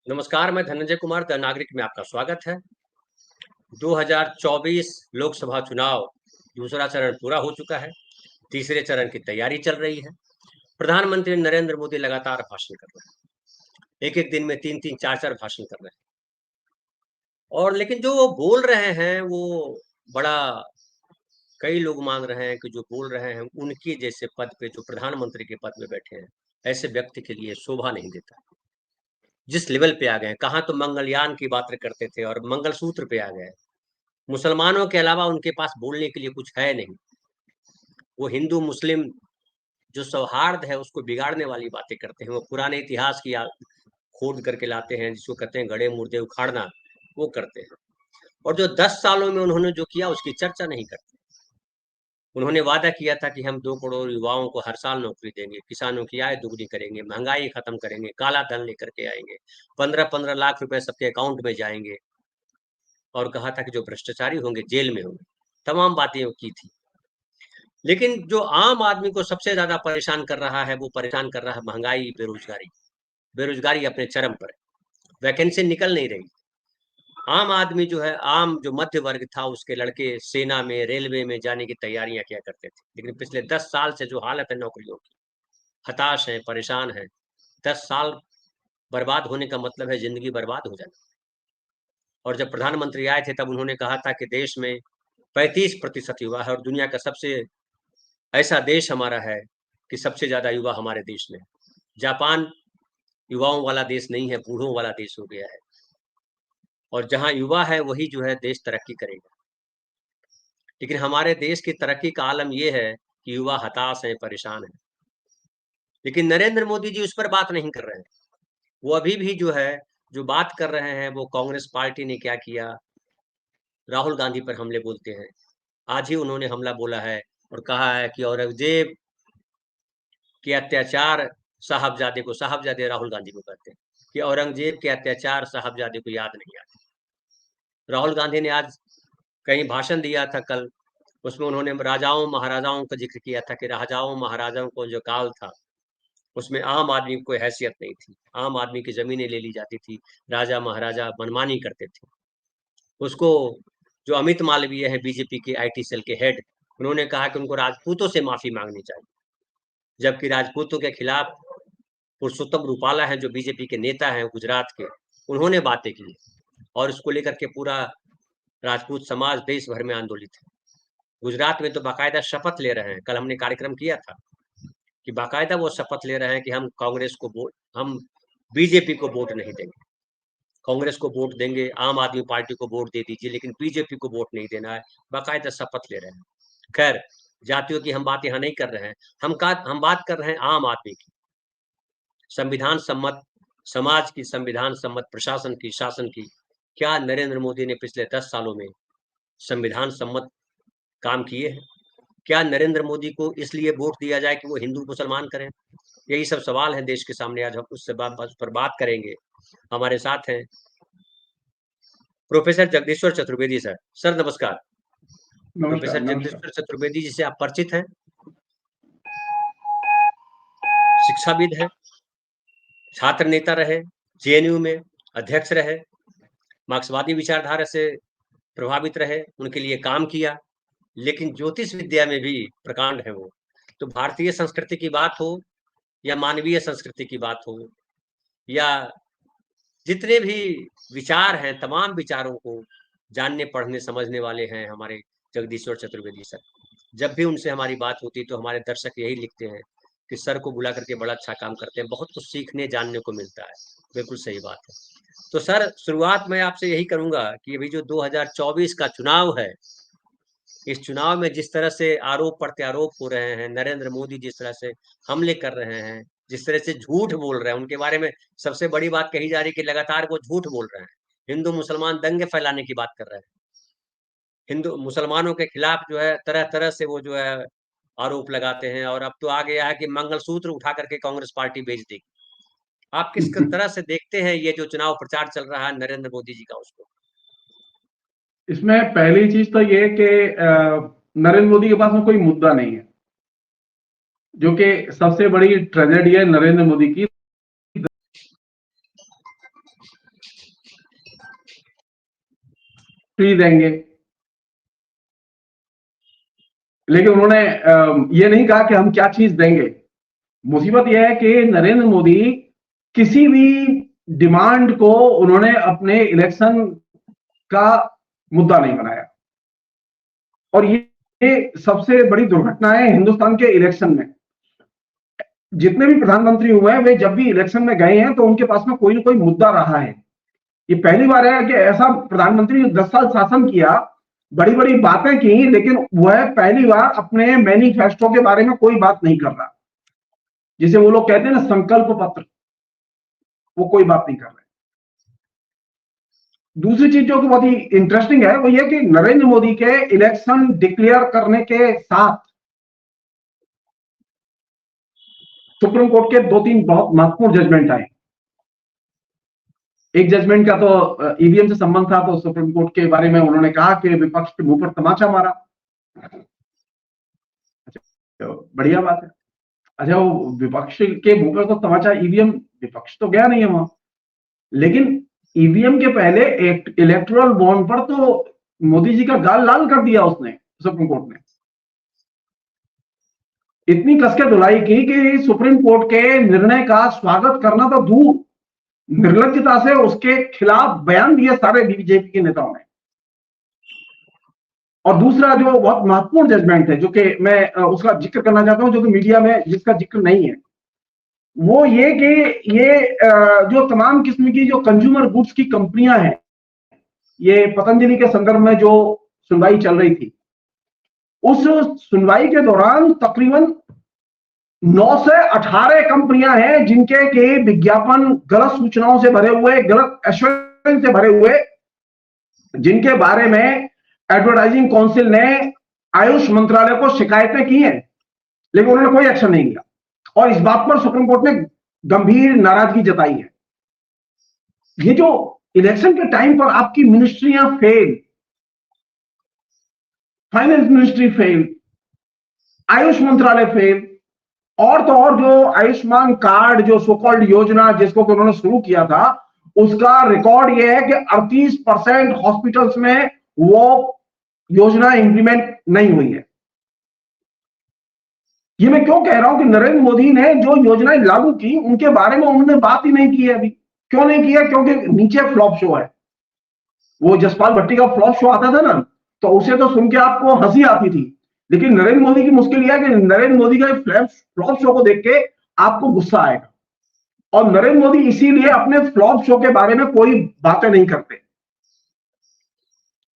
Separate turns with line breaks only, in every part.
नमस्कार, मैं धनंजय कुमार द नागरिक में आपका स्वागत है। 2024 लोकसभा चुनाव दूसरा चरण पूरा हो चुका है। तीसरे चरण की तैयारी चल रही है। प्रधानमंत्री नरेंद्र मोदी लगातार भाषण कर रहे हैं। एक-एक दिन में 3-3 4-4 भाषण कर रहे हैं। और लेकिन जो वो बोल रहे हैं वो बड़ा कई लोग मान रहे हैं कि जो बोल रहे हैं उनके जैसे पद पे जो प्रधानमंत्री के पद पे बैठे हैं, ऐसे व्यक्ति के लिए शोभा नहीं देता। जिस लेवल पे आ गए हैं, कहाँ तो मंगलयान की बातें करते थे और मंगलसूत्र पे आ गए। मुसलमानों के अलावा उनके पास बोलने के लिए कुछ है नहीं। वो हिंदू-मुस्लिम जो सौहार्द है उसको बिगाड़ने वाली बातें करते हैं। वो पुराने इतिहास की खोद करके लाते हैं जिसको कहते हैं गड़े-मुर्दे उखाड़ना, वो करते हैं। और जो 10 सालों में उन्होंने जो किया उसकी चर्चा नहीं करते। उन्होंने वादा किया था कि हम 2 करोड़ युवाओं को हर साल नौकरी देंगे, किसानों की आय दुगनी करेंगे, महँगाई खत्म करेंगे, काला धन लेकर के आएँगे, 15-15 लाख रुपए सबके अकाउंट में जाएँगे और कहा था कि जो भ्रष्टाचारी होंगे जेल में होंगे। तमाम बातें वो की थी। लेकिन जो आम आदमी को सबसे ज़्यादा परेशान कर रहा है, वो परेशान कर रहा है महँगाई, बेरोज़गारी। बेरोज़गारी अपने चरम पर है, वैकेंसी निकल नहीं रही। आम आदमी जो है, आम जो मध्य वर्ग था, उसके लड़के सेना में, रेलवे में जाने की तैयारियाँ किया करते थे। लेकिन पिछले 10 साल से जो हालत है नौकरियों की, हताश हैं, परेशान हैं। 10 साल बर्बाद होने का मतलब है ज़िंदगी बर्बाद हो जाना। और जब प्रधानमंत्री आए थे, तब उन्होंने कहा था कि देश में 35% युवा है और दुनिया का सबसे ऐसा देश हमारा है कि सबसे ज़्यादा युवा हमारे देश में है। जापान युवाओं वाला देश नहीं है, बूढ़ों वाला देश हो गया है और जहाँ युवा है वही जो है देश तरक्की करेगा। लेकिन हमारे देश की तरक्की का आलम ये है कि युवा हताश हैं, परेशान हैं। लेकिन नरेंद्र मोदी जी उस पर बात नहीं कर रहे हैं। वो अभी भी जो है, जो बात कर रहे हैं वो कांग्रेस पार्टी ने क्या किया, राहुल गांधी पर हमले बोलते हैं। आज ही उन्होंने हमला बोला है और कहा है कि औरंगज़ेब के अत्याचार साहबजादे राहुल गांधी को कहते हैं, कि औरंगज़ेब के अत्याचार साहबजादे को याद नहीं आते। राहुल गांधी ने आज कहीं भाषण दिया था कल, उसमें उन्होंने राजाओं, महाराजाओं का ज़िक्र किया था कि राजाओं, महाराजाओं को जो काल था, उसमें आम आदमी की कोई हैसियत नहीं थी। आम आदमी की ज़मीनें ले ली जाती थी, राजा, महाराजा मनमानी करते थे। उसको जो अमित मालवीय हैं बीजेपी के आईटी सेल के हेड, उन्होंने कहा कि उनको राजपूतों से माफ़ी माँगनी चाहिए। जबकि राजपूतों के खिलाफ पुरुषोत्तम रूपाला हैं जो बीजेपी के नेता हैं गुजरात के, उन्होंने बातें की और इसको लेकर के पूरा राजपूत समाज देश भर में आंदोलित है। गुजरात में तो बाकायदा शपथ ले रहे हैं, कल हमने कार्यक्रम किया था कि बाकायदा वो शपथ ले रहे हैं कि हम बीजेपी को वोट नहीं देंगे। कांग्रेस को वोट देंगे, आम आदमी पार्टी को वोट दे दीजिए लेकिन बीजेपी को वोट नहीं देना है, बाकायदा शपथ ले रहे हैं। खैर, जातियों की हम बात यहाँ नहीं कर रहे हैं, हम बात कर रहे हैं आम आदमी की। संविधान सम्मत समाज की, संविधान सम्मत प्रशासन की, शासन की। क्या नरेंद्र मोदी ने पिछले 10 सालों में संविधान सम्मत काम किए हैं? क्या नरेंद्र मोदी को इसलिए वोट दिया जाए कि वो हिंदू-मुसलमान करें? यही सब सवाल हैं देश के सामने, आज हम उससे उस पर बात करेंगे। हमारे साथ हैं प्रोफ़ेसर जगदीश्वर चतुर्वेदी सर। सर नमस्कार।
नमस्कार,
प्रोफ़ेसर
नमस्कार।
जगदीश्वर चतुर्वेदी जी से आप परिचित हैं? शिक्षाविद हैं, छात्र नेता रहे, जेएनयू में अध्यक्ष रहे, मार्क्सवादी विचारधारा से प्रभावित रहे, उनके लिए काम किया, लेकिन ज्योतिष विद्या में भी प्रकांड हैं वो। तो भारतीय संस्कृति की बात हो या मानवीय संस्कृति की बात हो या जितने भी विचार हैं, तमाम विचारों को जानने, पढ़ने, समझने वाले हैं हमारे जगदीश्वर चतुर्वेदी सर। जब भी उनसे हमारी बात होती है तो हमारे दर्शक यही लिखते हैं कि सर को बुला करके बड़ा अच्छा काम करते हैं, बहुत कुछ सीखने, जानने को मिलता है। बिल्कुल सही बात है। तो सर शुरुआत मैं आपसे यही करूँगा कि अभी जो 2024 का चुनाव है, इस चुनाव में जिस तरह से आरोप-प्रत्यारोप हो रहे हैं, नरेंद्र मोदी जिस तरह से हमले कर रहे हैं, जिस तरह से झूठ बोल रहे हैं, उनके बारे में सबसे बड़ी बात कही जा रही है कि लगातार वो झूठ बोल रहे हैं। हिंदू-मुसलमान दंगे फैलाने की बात कर रहे हैं। हिंदू मुसलमानों के खिलाफ जो है तरह-तरह से वो जो है आरोप लगाते हैं और अब तो आ गया है कि मंगलसूत्र उठा करके कांग्रेस पार्टी बेच देगी। आप किस क तरह से देखते हैं ये जो चुनाव प्रचार चल रहा है नरेंद्र मोदी जी का उसको?
इसमें पहली चीज तो ये कि नरेंद्र मोदी के पास में कोई मुद्दा नहीं है, जो कि सबसे बड़ी ट्रेजेडी है नरेंद्र मोदी की। फ्री देंगे, लेकिन उन्होंने ये नहीं कहा कि हम क्या चीज देंगे। मुसीबत यह है कि नरेंद्र मोदी किसी भी डिमांड को उन्होंने अपने इलेक्शन का मुद्दा नहीं बनाया, और ये सबसे बड़ी दुर्घटना है हिंदुस्तान के इलेक्शन में। जितने भी प्रधानमंत्री हुए हैं वे जब भी इलेक्शन में गए हैं तो उनके पास में कोई ना कोई मुद्दा रहा है। ये पहली बार है कि ऐसा प्रधानमंत्री 10 साल शासन किया, बड़ी बड़ी बातें की, लेकिन वह पहली बार अपने मैनिफेस्टो के बारे में कोई बात नहीं कर रहा, जिसे वो लोग कहते हैं ना संकल्प पत्र, वो कोई बात नहीं कर रहे। दूसरी चीज जो कि बहुत ही इंटरेस्टिंग है वो ये कि नरेंद्र मोदी के इलेक्शन डिक्लेयर करने के साथ सुप्रीम कोर्ट के 2-3 बहुत महत्वपूर्ण जजमेंट आए। एक जजमेंट का तो ईवीएम से संबंध था, तो सुप्रीम कोर्ट के बारे में उन्होंने कहा कि विपक्ष के मुंह पर तमाचा मारा। तो बढ़िया बात है। अच्छा, वो विपक्ष के मुंह पर तो तमाचा, ईवीएम, विपक्ष तो गया नहीं है वहां, लेकिन ईवीएम के पहले इलेक्टोरल बॉन्ड पर तो मोदी जी का गाल लाल कर दिया उसने, सुप्रीम कोर्ट ने। इतनी कसके धुलाई की कि सुप्रीम कोर्ट के निर्णय का स्वागत करना तो दूर, निर्लज्जता से उसके खिलाफ बयान दिए सारे बीजेपी के नेताओं ने। और दूसरा जो बहुत महत्वपूर्ण जजमेंट है, जो कि मैं उसका जिक्र करना चाहता हूं, जो कि मीडिया में जिसका जिक्र नहीं है, वो ये कि ये जो तमाम किस्म की जो कंज्यूमर गुड्स की कंपनियां हैं, ये पतंजलि के संदर्भ में जो सुनवाई चल रही थी, उस सुनवाई के दौरान तकरीबन 9 से 18 कंपनियां हैं जिनके के विज्ञापन गलत सूचनाओं से भरे हुए, गलत एश्योरेंस से भरे हुए, जिनके बारे में एडवर्टाइजिंग काउंसिल ने आयुष मंत्रालय को शिकायतें की हैं, लेकिन उन्होंने कोई एक्शन नहीं लिया। और इस बात पर सुप्रीम कोर्ट ने गंभीर नाराजगी जताई है। ये जो इलेक्शन के टाइम पर आपकी मिनिस्ट्रियां fail, finance ministry fail, Ayush मंत्रालय फेल, और तो और जो आयुष्मान कार्ड, जो सो कॉल्ड योजना जिसको उन्होंने शुरू किया था, उसका रिकॉर्ड यह है कि 38% हॉस्पिटल्स में वो योजना इंप्लीमेंट नहीं हुई है। ये मैं क्यों कह रहा हूं कि नरेंद्र मोदी ने जो योजनाएं लागू की उनके बारे में उन्होंने बात ही नहीं की है अभी। क्यों नहीं किया? क्योंकि नीचे फ्लॉप शो है। वो जसपाल भट्टी का फ्लॉप शो आता था ना, तो उसे तो सुन के आपको हंसी आती थी, लेकिन नरेंद्र मोदी की मुश्किल यह है कि नरेंद्र मोदी का फ्लॉप शो को देख के आपको गुस्सा आएगा, और नरेंद्र मोदी इसीलिए अपने फ्लॉप शो के बारे में कोई बातें नहीं करते।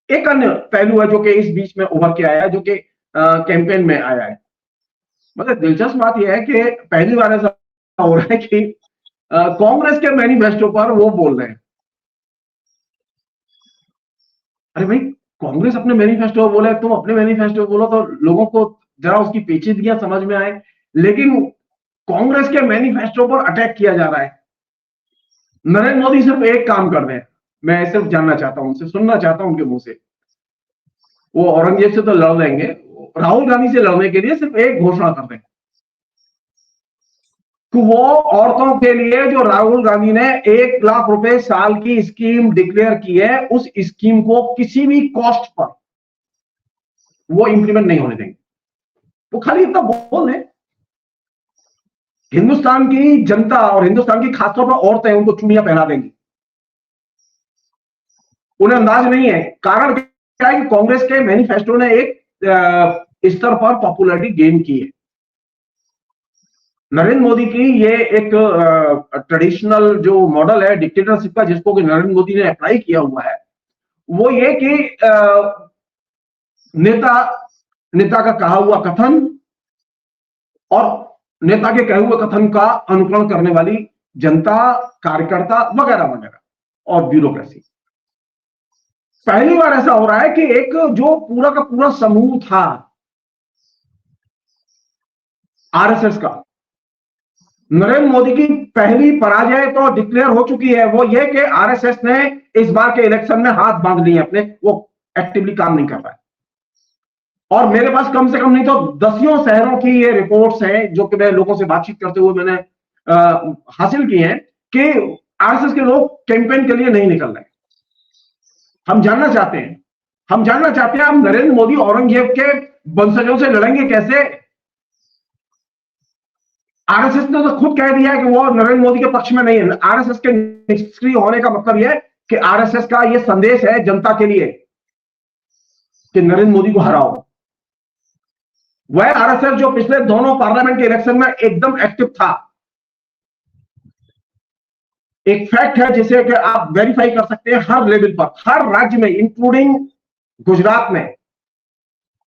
एक अन्य पहलू है जो कि इस बीच में उभर के आया है, जो कि कैंपेन में आया है। मतलब दिलचस्प बात यह है कि पहली बार ऐसा हो रहा है कि कांग्रेस के मैनिफेस्टो पर वो बोल रहे हैं। अरे भाई, कांग्रेस अपने मैनिफेस्टो बोले, तुम अपने मैनिफेस्टो बोलो तो लोगों को जरा उसकी पेचीदगियां समझ में आए, लेकिन कांग्रेस के मैनिफेस्टो पर अटैक किया जा रहा है। नरेंद्र मोदी सिर्फ एक काम कर रहे हैं, मैं सिर्फ जानना चाहता हूं, उनसे सुनना चाहता हूं उनके मुंह से। वो औरंगजेब से तो लड़ लेंगे, राहुल गांधी से लड़ने के लिए सिर्फ एक घोषणा कर दें कि वो औरतों के लिए जो राहुल गांधी ने 1 लाख रुपए साल की स्कीम डिक्लेयर की है, उस स्कीम को किसी भी कॉस्ट पर वो इंप्लीमेंट नहीं होने देंगे। वो खाली इतना बोल दें, हिंदुस्तान की जनता और हिंदुस्तान की खासतौर पर औरतें उनको चूड़ियां पहना देंगी। उन्हें अंदाज नहीं है। कारण क्या है कि कांग्रेस के मैनिफेस्टो ने एक स्तर पर पॉपुलैरिटी गेन की है। नरेंद्र मोदी की ये एक ट्रेडिशनल जो मॉडल है डिक्टेटरशिप का, जिसको कि नरेंद्र मोदी ने अप्लाई किया हुआ है, वो ये कि नेता का कहा हुआ कथन और नेता के कहे हुए कथन का अनुकरण करने वाली जनता, कार्यकर्ता वगैरह वगैरह और ब्यूरोक्रेसी। पहली बार ऐसा हो रहा है कि एक जो पूरा का पूरा समूह था आरएसएस का, नरेंद्र मोदी की पहली पराजय तो डिक्लेयर हो चुकी है। वो ये कि आरएसएस ने इस बार के इलेक्शन में हाथ बांध लिए अपने, वो एक्टिवली काम नहीं कर रहा है। और मेरे पास कम से कम नहीं तो दसियों शहरों की ये रिपोर्ट्स हैं जो कि मैं लोगों से बातचीत करते हुए मैंने हासिल की हैं कि आरएसएस के लोग कैंपेन के लिए नहीं निकल रहे। हम जानना चाहते हैं हम जानना चाहते हैं, आप नरेंद्र मोदी औरंगजेब के वंशजों से लड़ेंगे कैसे? आरएसएस ने तो खुद कह दिया है कि वो नरेंद्र मोदी के पक्ष में नहीं है। आरएसएस के निष्क्रिय होने का मतलब यह है कि आरएसएस का यह संदेश है जनता के लिए कि नरेंद्र मोदी को हराओ। वह आरएसएस जो पिछले दोनों पार्लियामेंट के इलेक्शन में एकदम एक्टिव था। एक फैक्ट है जिसे कि आप वेरीफाई कर सकते हैं हर लेवल पर, हर राज्य में, इंक्लूडिंग गुजरात में।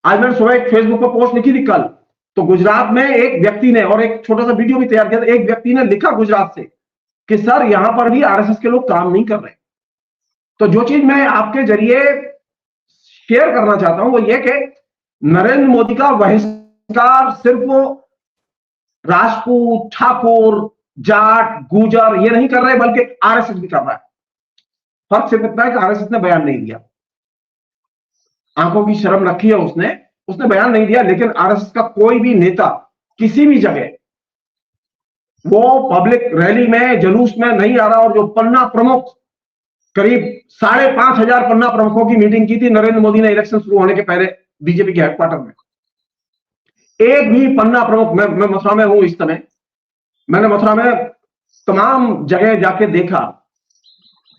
आज मैंने सुबह एक फेसबुक पर पोस्ट लिखी थी कल, तो गुजरात में एक व्यक्ति ने, और एक छोटा सा वीडियो भी तैयार किया था, एक व्यक्ति ने लिखा गुजरात से कि सर यहां पर भी आरएसएस के लोग काम नहीं कर रहे। तो जो चीज मैं आपके जरिए शेयर करना चाहता हूं वो ये कि नरेंद्र मोदी का बहिष्कार सिर्फ राजपूत, ठाकुर, जाट, गुजर ये नहीं कर रहे, बल्कि आरएसएस भी कर रहा है। फर्क सिर्फ इतना है कि आरएसएस ने बयान नहीं दिया, आंखों की शर्म रखी है उसने बयान नहीं दिया, लेकिन आरएसएस का कोई भी नेता किसी भी जगह वो पब्लिक रैली में, जुलूस में नहीं आ रहा। और जो पन्ना प्रमुख, करीब 5,500 पन्ना प्रमुखों की मीटिंग की थी नरेंद्र मोदी ने इलेक्शन शुरू होने के पहले बीजेपी के हेडक्वार्टर में, एक भी पन्ना प्रमुख, मैं मथुरा में हूं इस समय, मैंने मथुरा में तमाम जगह जाके देखा,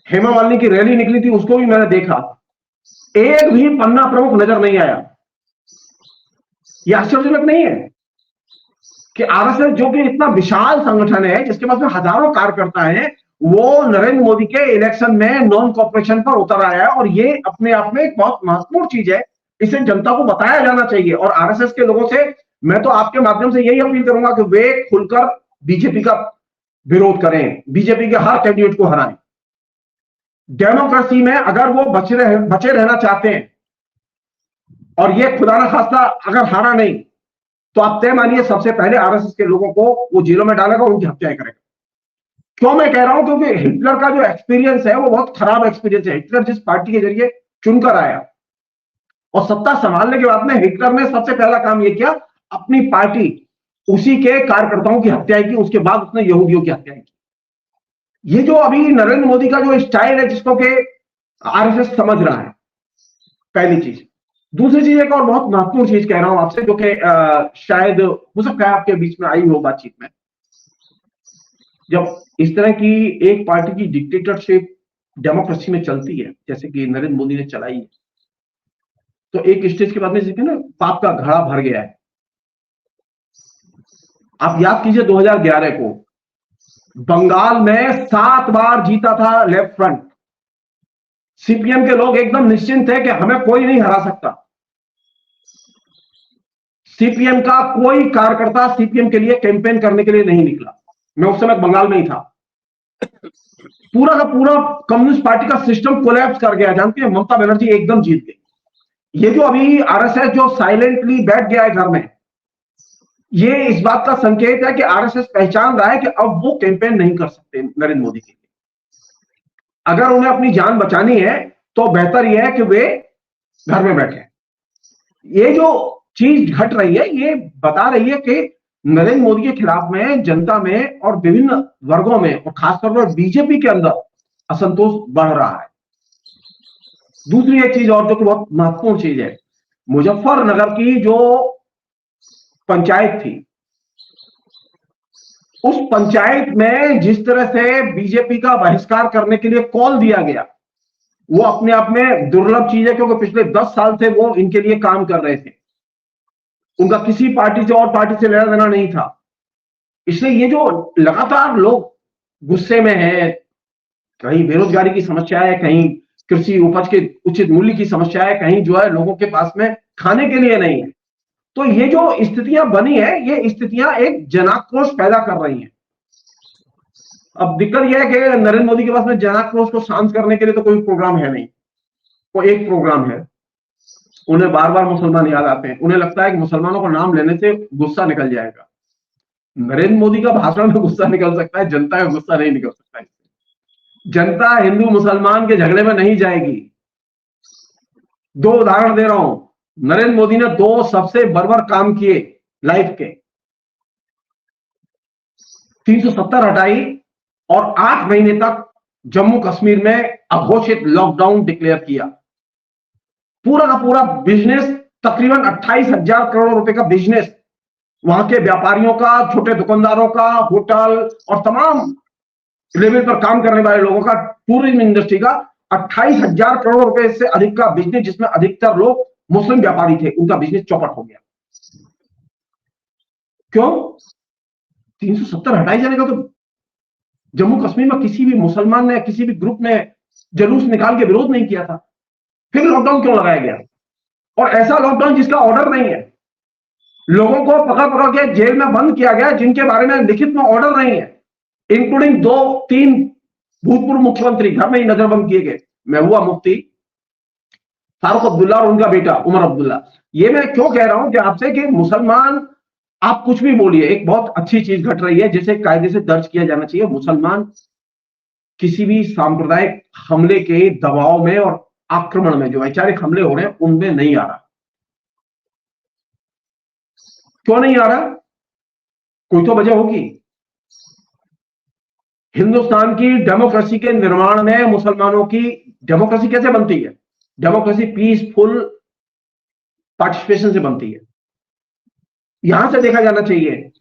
हेमा मालिनी की रैली निकली थी उसको भी मैंने देखा, एक भी पन्ना प्रमुख नजर नहीं आया। यह आश्चर्यजनक नहीं है कि आरएसएस जो कि इतना विशाल संगठन है, जिसके पास में हजारों कार्यकर्ता हैं, वो नरेंद्र मोदी के इलेक्शन में नॉन कॉपरेशन पर उतर आया है। और ये अपने आप में एक बहुत महत्वपूर्ण चीज है, इसे जनता को बताया जाना चाहिए। और आरएसएस के लोगों से मैं तो आपके माध्यम से यही अपील करूंगा कि वे खुलकर बीजेपी का विरोध करें, बीजेपी के हर कैंडिडेट को हराएं। डेमोक्रेसी में अगर वो बचे रहना चाहते हैं, और ये खुदा ना खास्ता अगर हारा नहीं, तो आप तय मानिए सबसे पहले आरएसएस के लोगों को वो जेलों में डालेगा, उनकी हत्याएं करेगा। क्यों मैं कह रहा हूं? क्योंकि हिटलर का जो एक्सपीरियंस है वो बहुत खराब एक्सपीरियंस है। हिटलर जिस पार्टी के जरिए चुनकर आया और सत्ता संभालने के बाद में हिटलर ने सबसे पहला काम यह किया, अपनी पार्टी, उसी के कार्यकर्ताओं की हत्याएं की, उसके बाद उसने यहूदियों की हत्याएं की। ये जो अभी नरेंद्र मोदी का जो स्टाइल है, जिसको कि आरएसएस समझ रहा है, पहली चीज। दूसरी चीज, एक और बहुत महत्वपूर्ण चीज कह रहा हूं आपसे, जो कि शायद हो सकता है आपके बीच में आई हो बातचीत में। जब इस तरह की एक पार्टी की डिक्टेटरशिप डेमोक्रेसी में चलती है, जैसे कि नरेंद्र मोदी ने चलाई है, तो एक स्टेज के बाद में जैसे ना पाप का घड़ा भर गया है। आप याद कीजिए 2011 को बंगाल में 7 बार जीता था लेफ्ट फ्रंट। सीपीएम के लोग एकदम निश्चिंत थे कि हमें कोई नहीं हरा सकता। सीपीएम का कोई कार्यकर्ता सीपीएम के लिए कैंपेन करने के लिए नहीं निकला। मैं उस समय बंगाल में ही था। पूरा का पूरा कम्युनिस्ट पार्टी का सिस्टम कोलैप्स कर गया। जानते हैं, ममता बनर्जी एकदम जीत गई। ये जो अभी आरएसएस जो साइलेंटली बैठ गया है घर में, ये इस बात का संकेत है कि आरएसएस पहचान रहा है कि अब वो कैंपेन नहीं कर सकते नरेंद्र मोदी के लिए। अगर उन्हें अपनी जान बचानी है तो बेहतर यह है कि वे घर में बैठे। ये जो चीज घट रही है, ये बता रही है कि नरेंद्र मोदी के खिलाफ में जनता में और विभिन्न वर्गों में, और खासतौर पर बीजेपी के अंदर असंतोष बढ़ रहा है। दूसरी एक चीज और जो कि बहुत महत्वपूर्ण चीज है, मुजफ्फरनगर की जो पंचायत थी, उस पंचायत में जिस तरह से बीजेपी का बहिष्कार करने के लिए कॉल दिया गया, वो अपने आप में दुर्लभ चीज है, क्योंकि पिछले 10 साल से वो इनके लिए काम कर रहे थे। उनका किसी पार्टी से और पार्टी से लेना देना नहीं था। इसलिए ये जो लगातार लोग गुस्से में हैं, कहीं बेरोजगारी की समस्या है, कहीं कृषि उपज के उचित मूल्य की समस्या है, कहीं जो है लोगों के पास में खाने के लिए नहीं है, तो ये जो स्थितियां बनी है, ये स्थितियां एक जनाक्रोश पैदा कर रही हैं। अब दिक्कत यह है कि नरेंद्र मोदी के पास में जनाक्रोश को शांत करने के लिए तो कोई प्रोग्राम है नहीं। वो एक प्रोग्राम है, उन्हें बार बार मुसलमान याद आते हैं। उन्हें लगता है कि मुसलमानों का नाम लेने से गुस्सा निकल जाएगा। नरेंद्र मोदी का भाषण में गुस्सा निकल सकता है, जनता का गुस्सा नहीं निकल सकता है। जनता हिंदू मुसलमान के झगड़े में नहीं जाएगी। 2 उदाहरण दे रहा हूं। नरेंद्र मोदी ने 2 सबसे बर्बर काम किए लाइफ के, 370 हटाई और 8 महीने तक जम्मू कश्मीर में अघोषित लॉकडाउन डिक्लेयर किया। पूरा का पूरा बिजनेस, तकरीबन 28,000 करोड़ रुपए का बिजनेस वहां के व्यापारियों का, छोटे दुकानदारों का, होटल और तमाम लेवल पर काम करने वाले लोगों का, टूरिज्म इंडस्ट्री का 28,000 करोड़ रुपए से अधिक का बिजनेस, जिसमें अधिकतर लोग मुस्लिम व्यापारी थे, उनका बिजनेस चौपट हो गया। क्यों? 370 हटाई जाने का तो जम्मू कश्मीर में किसी भी मुसलमान ने, किसी भी ग्रुप ने जुलूस निकाल के विरोध नहीं किया था। फिर लॉकडाउन क्यों लगाया गया? और ऐसा लॉकडाउन जिसका ऑर्डर नहीं है, लोगों को पकड़ पकड़ के जेल में बंद किया गया जिनके बारे में लिखित में ऑर्डर नहीं है, इंक्लूडिंग 2-3 भूतपूर्व मुख्यमंत्री घर में ही नजरबंद किए गए। महबूबा मुफ्ती, फारूक अब्दुल्ला और उनका बेटा उमर अब्दुल्ला। ये मैं क्यों कह रहा हूं कि आपसे कि मुसलमान, आप कुछ भी बोलिए, एक बहुत अच्छी चीज घट रही है जिसे कायदे से दर्ज किया जाना चाहिए। मुसलमान किसी भी सांप्रदायिक हमले के दबाव में और आक्रमण में, जो वैचारिक हमले हो रहे हैं, उनमें नहीं आ रहा। क्यों नहीं आ रहा? कोई तो वजह होगी। हिंदुस्तान की डेमोक्रेसी के निर्माण में मुसलमानों की डेमोक्रेसी कैसे बनती है? डेमोक्रेसी पीसफुल पार्टिसिपेशन से बनती है। यहां से देखा जाना चाहिए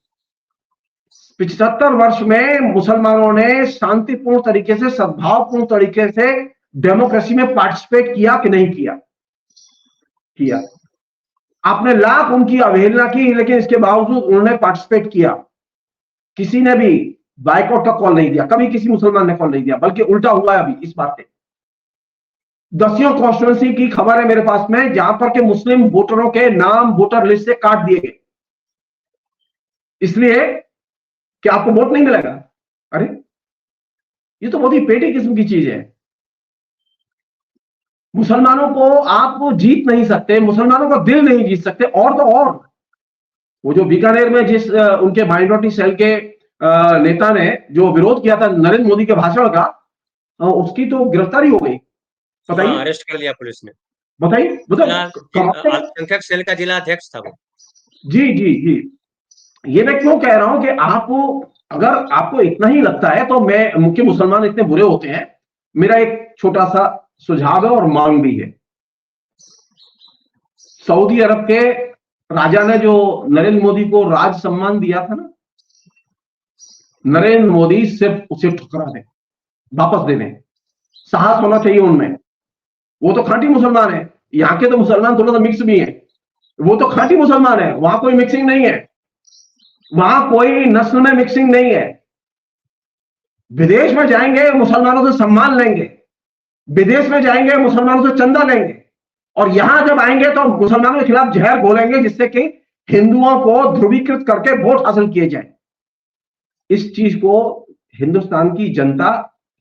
75 वर्ष में मुसलमानों ने शांतिपूर्ण तरीके से, सद्भावपूर्ण तरीके से डेमोक्रेसी में पार्टिसिपेट किया कि नहीं किया? किया। आपने लाख उनकी अवहेलना की, लेकिन इसके बावजूद उन्होंने पार्टिसिपेट किया। किसी ने भी बाइकआउट का कॉल नहीं दिया, कभी किसी मुसलमान ने कॉल नहीं दिया, बल्कि उल्टा हुआ है अभी इस बात पे। दसियों कॉन्स्टिट्यूंसी की खबर है मेरे पास में जहां पर के मुस्लिम वोटरों के नाम वोटर लिस्ट से काट दिए गए, इसलिए कि आपको वोट नहीं मिलेगा। अरे ये तो बहुत ही पेटी किस्म की चीज है। मुसलमानों को आप जीत नहीं सकते, मुसलमानों का दिल नहीं जीत सकते। और तो और वो जो बीकानेर में जिस उनके माइनॉरिटी सेल के नेता ने जो विरोध किया था नरेंद्र मोदी के भाषण का, उसकी तो गिरफ्तारी हो गई। बताइए।
अरेस्ट कर लिया पुलिस ने।
बताइए,
अल्पसंख्यक सेल का जिला अध्यक्ष था वो।
जी जी जी। ये मैं क्यों कह रहा हूं कि आप, अगर आपको इतना ही लगता है तो मैं, मुख्य मुसलमान इतने बुरे होते हैं, मेरा एक छोटा सा सुझाव है और मांग भी है। सऊदी अरब के राजा ने जो नरेंद्र मोदी को राज सम्मान दिया था ना, नरेंद्र मोदी सिर्फ उसे ठुकरा दें, वापस दे दें। साहस होना चाहिए उनमें। वो तो खांटी मुसलमान है। यहां के तो मुसलमान थोड़ा सा मिक्स भी है, वो तो खांटी मुसलमान है, वहां कोई मिक्सिंग नहीं है, वहां कोई नस्ल में मिक्सिंग नहीं है। विदेश में जाएंगे मुसलमानों से सम्मान लेंगे, विदेश में जाएंगे मुसलमानों से चंदा लेंगे, और यहां जब आएंगे तो मुसलमानों के खिलाफ जहर घोलेंगे जिससे कि हिंदुओं को ध्रुवीकृत करके वोट हासिल किए जाए। इस चीज को हिंदुस्तान की जनता,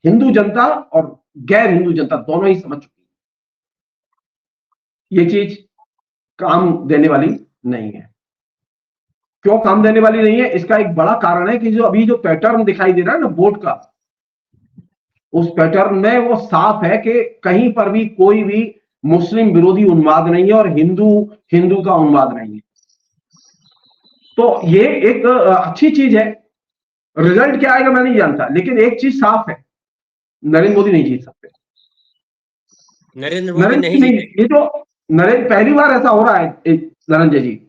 हिंदू जनता और गैर हिंदू जनता दोनों ही समझ चुकी है। ये चीज काम देने वाली नहीं है। क्यों काम देने वाली नहीं है? इसका एक बड़ा कारण है कि जो अभी जो पैटर्न दिखाई दे रहा है ना वोट का, उस पैटर्न में वो साफ है कि कहीं पर भी कोई भी मुस्लिम विरोधी उन्माद नहीं है और हिंदू का उन्माद नहीं है। तो ये एक अच्छी चीज है। रिजल्ट क्या आएगा मैं नहीं जानता, लेकिन एक चीज साफ है, नरेंद्र मोदी नहीं जीत सकते।
नरेंद्र मोदी नहीं जीते।
ये जो नरेंद्र, पहली बार ऐसा हो रहा है धनंजय जी।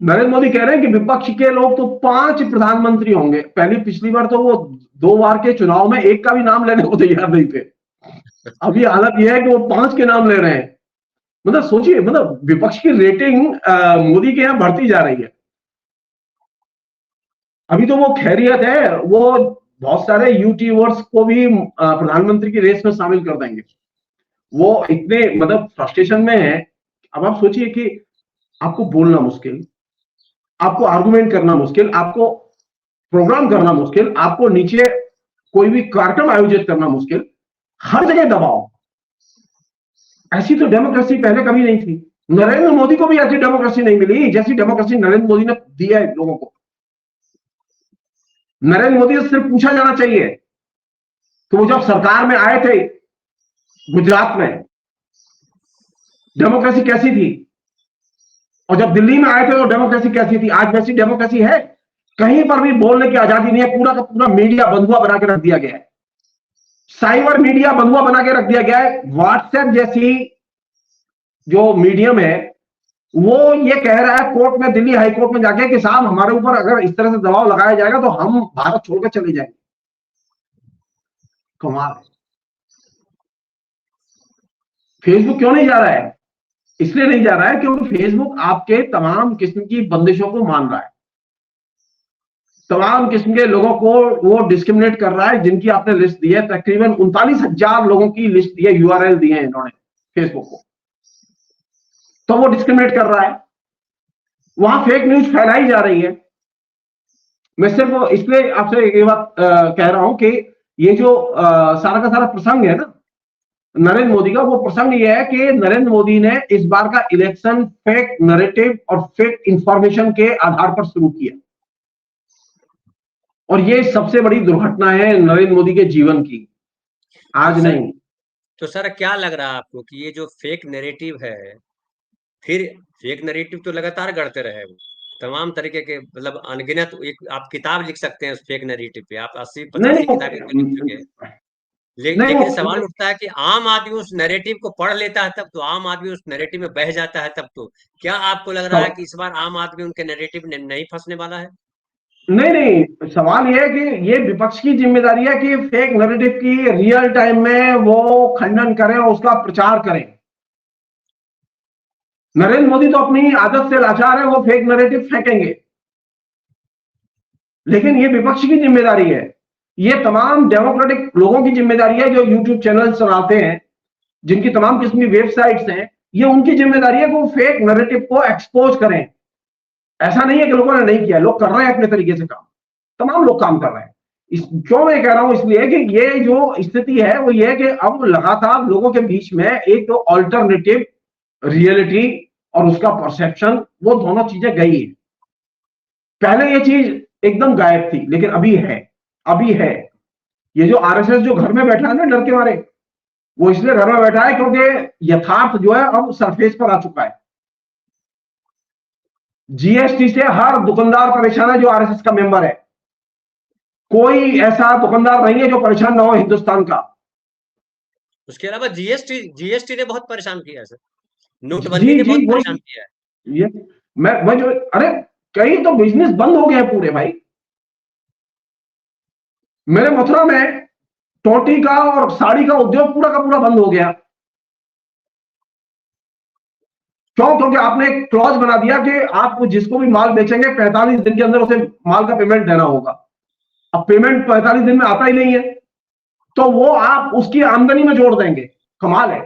नरेंद्र मोदी कह रहे हैं कि विपक्ष के लोग तो 5 प्रधानमंत्री होंगे। पिछली बार तो वो 2 बार के चुनाव में एक का भी नाम लेने को तैयार नहीं थे। अभी हालत यह है कि वो 5 के नाम ले रहे हैं। मतलब सोचिए, मतलब विपक्ष की रेटिंग मोदी के यहां बढ़ती जा रही है। अभी तो वो खैरियत है, वो बहुत सारे यूट्यूबर्स को भी प्रधानमंत्री की रेस में शामिल कर देंगे। वो इतने मतलब फ्रस्ट्रेशन में है। अब आप सोचिए कि आपको बोलना मुश्किल, आपको आर्गुमेंट करना मुश्किल, आपको प्रोग्राम करना मुश्किल, आपको नीचे कोई भी कार्यक्रम आयोजित करना मुश्किल, हर जगह दबाव। ऐसी तो डेमोक्रेसी पहले कभी नहीं थी। नरेंद्र मोदी को भी ऐसी डेमोक्रेसी नहीं मिली जैसी डेमोक्रेसी नरेंद्र मोदी ने दी है लोगों को। नरेंद्र मोदी से सिर्फ पूछा जाना चाहिए कि वो जब सरकार में आए थे गुजरात में, डेमोक्रेसी कैसी थी, और जब दिल्ली में आए थे तो डेमोक्रेसी कैसी थी। आज वैसी डेमोक्रेसी है? कहीं पर भी बोलने की आजादी नहीं है। पूरा का पूरा मीडिया बंधुआ बना के रख दिया गया है, साइबर मीडिया बंधुआ बना के रख दिया गया है। व्हाट्सएप जैसी जो मीडियम है, वो ये कह रहा है कोर्ट में, दिल्ली हाई कोर्ट में जाके कि साहब हमारे ऊपर अगर इस तरह से दबाव लगाया जाएगा तो हम भारत छोड़कर चले जाएंगे। कमाल है। फेसबुक क्यों नहीं जा रहा है? इसलिए नहीं जा रहा है क्योंकि फेसबुक आपके तमाम किस्म की बंदिशों को मान रहा है, तमाम किस्म के लोगों को वो डिस्क्रिमिनेट कर रहा है, जिनकी आपने लिस्ट दी है, तकरीबन 39,000 लोगों की लिस्ट दी है, यूआरएल दी है इन्होंने फेसबुक को, तो वो डिस्क्रिमिनेट कर रहा है, वहां फेक न्यूज फैलाई जा रही है। मैं सिर्फ इसलिए आपसे ये बात कह रहा हूं कि ये जो सारा का सारा प्रसंग है ना नरेंद्र मोदी का, वो प्रसंग ये है कि नरेंद्र मोदी ने इस बार का इलेक्शन फेक नैरेटिव और फेक इंफॉर्मेशन के आधार पर शुरू किया, और ये सबसे बड़ी दुर्घटना है नरेंद्र मोदी के जीवन की, आज
सर
नहीं।
तो सर क्या लग रहा है आपको कि ये जो फेक नैरेटिव है, फिर फेक नैरेटिव तो लगातार गढ़ते रहे वो, तमाम तरीके के मतलब अनगिनत, एक आप किताब लिख सकते हैं उस फेक नैरेटिव पे, आप 80-85 किताबें तो लिख चुके हैं।
नहीं
लेकिन
वो
सवाल उठता है कि आम आदमी उस नैरेटिव को पढ़ लेता है तब तो, आम आदमी उस नैरेटिव में बह जाता है तब तो, क्या आपको लग रहा है कि इस बार आम आदमी उनके नैरेटिव में नहीं फंसने वाला है?
नहीं नहीं, सवाल ये है कि ये विपक्ष की जिम्मेदारी है कि फेक नैरेटिव की रियल टाइम में वो खंडन करें और उसका प्रचार करें। नरेंद्र मोदी तो अपनी आदत से लाचार है, वो फेक नैरेटिव फेंकेंगे, लेकिन ये विपक्ष की जिम्मेदारी है, ये तमाम डेमोक्रेटिक लोगों की जिम्मेदारी है जो यूट्यूब चैनल चलाते हैं, जिनकी तमाम किस्म की वेबसाइट्स हैं, ये उनकी जिम्मेदारी है कि वो फेक नैरेटिव को एक्सपोज करें। ऐसा नहीं है कि लोगों ने नहीं किया, लोग कर रहे हैं अपने तरीके से काम, तमाम लोग काम कर रहे हैं। इस क्यों मैं कह रहा हूं, इसलिए कि ये जो स्थिति है वो ये है कि अब लगातार लोगों के बीच में एक तो ऑल्टरनेटिव रियलिटी और उसका परसेप्शन, वो दोनों चीजें गई है। पहले ये चीज एकदम गायब थी, लेकिन अभी है, अभी है। ये जो आरएसएस जो घर में बैठा है ना डर के मारे, वो इसलिए घर में बैठा है क्योंकि यथार्थ जो है अब सरफेस पर आ चुका है। जीएसटी से हर दुकानदार परेशान है जो आरएसएस का मेंबर है, कोई ऐसा दुकानदार नहीं है जो परेशान ना हो हिंदुस्तान का।
उसके अलावा जीएसटी ने बहुत परेशान किया है सर,
जी
नोटबंदी ने
जी
बहुत परेशान
वही,
किया है।
ये मैं जो, अरे कई तो बिजनेस बंद हो गए हैं पूरे भाई। मेरे मथुरा में टोटी का और साड़ी का उद्योग पूरा का पूरा बंद हो गया। क्यों? क्योंकि आपने एक क्लॉज बना दिया कि आप जिसको भी माल बेचेंगे 45 दिन के अंदर उसे माल का पेमेंट देना होगा। अब पेमेंट 45 दिन में आता ही नहीं है, तो वो आप उसकी आमदनी में जोड़ देंगे। कमाल है।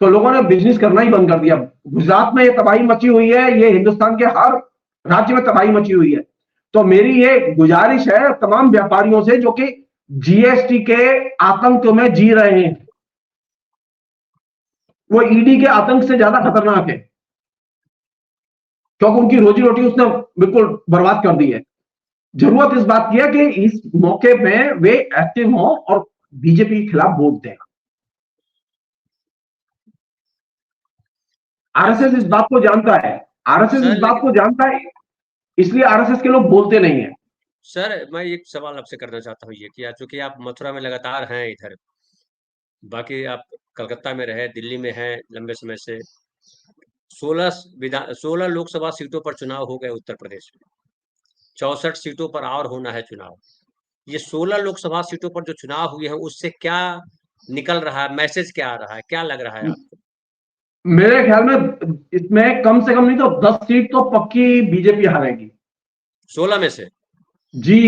तो लोगों ने बिजनेस करना ही बंद कर दिया। गुजरात में ये तबाही मची हुई है, ये हिंदुस्तान के हर राज्य में तबाही मची हुई है। तो मेरी ये गुजारिश है तमाम व्यापारियों से जो कि जीएसटी के आतंक में जी रहे हैं, वो ईडी के आतंक से ज्यादा खतरनाक है, क्योंकि उनकी रोजी रोटी उसने बिल्कुल बर्बाद कर दी है। जरूरत इस बात की है कि इस मौके में वे एक्टिव हों और बीजेपी के खिलाफ वोट दें। आरएसएस इस बात को जानता है, आरएसएस
सर
इस बात
लेकिन
को जानता है, इसलिए आरएसएस के लोग बोलते नहीं है।
सर मैं एक सवाल आपसे करना चाहता हूँ, ये कि चूंकि आप मथुरा में लगातार हैं इधर, बाकी आप कलकत्ता में रहे, दिल्ली में हैं लंबे समय से, 16 लोकसभा सीटों पर चुनाव हो गए उत्तर प्रदेश में, 64 सीटों पर और होना है चुनाव। ये 16 लोकसभा सीटों पर जो चुनाव हुए हैं उससे क्या निकल रहा है, मैसेज क्या आ रहा है, क्या लग रहा है आपको?
मेरे ख्याल में इसमें कम से कम नहीं तो 10 सीट तो पक्की बीजेपी हारेगी।
16 में से?
जी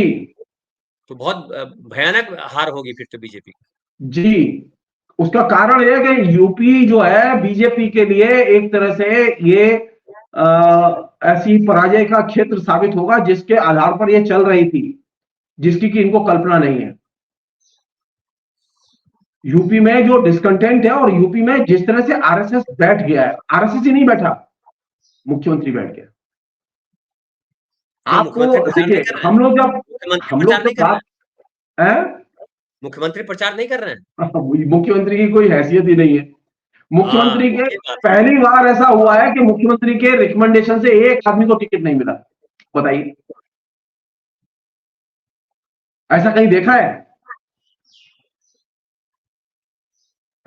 तो बहुत भयानक हार होगी फिर तो बीजेपी की।
जी, उसका कारण यह है कि यूपी जो है बीजेपी के लिए एक तरह से ये ऐसी पराजय का क्षेत्र साबित होगा जिसके आधार पर ये चल रही थी, जिसकी कि इनको कल्पना नहीं है। यूपी में जो डिस्कंटेंट है और यूपी में जिस तरह से आरएसएस बैठ गया है, आरएसएस ही नहीं बैठा, मुख्यमंत्री बैठ गया।
क्यों,
आपको
मुख्यमंत्री प्रचार नहीं
देखिए,
कर रहे हैं? मुख्यमंत्री
हम
प्रचार
लोग
नहीं
जब
कर रहे
बात
हैं?
है,
मुख्यमंत्री प्रचार नहीं कर रहे हैं?
मुख्यमंत्री की कोई हैसियत ही नहीं है।
हाँ,
मुख्यमंत्री के
ये बात है।
पहली बार ऐसा हुआ है कि मुख्यमंत्री के रिकमेंडेशन से एक आदमी को टिकट नहीं मिला। बताइए, ऐसा कहीं देखा है?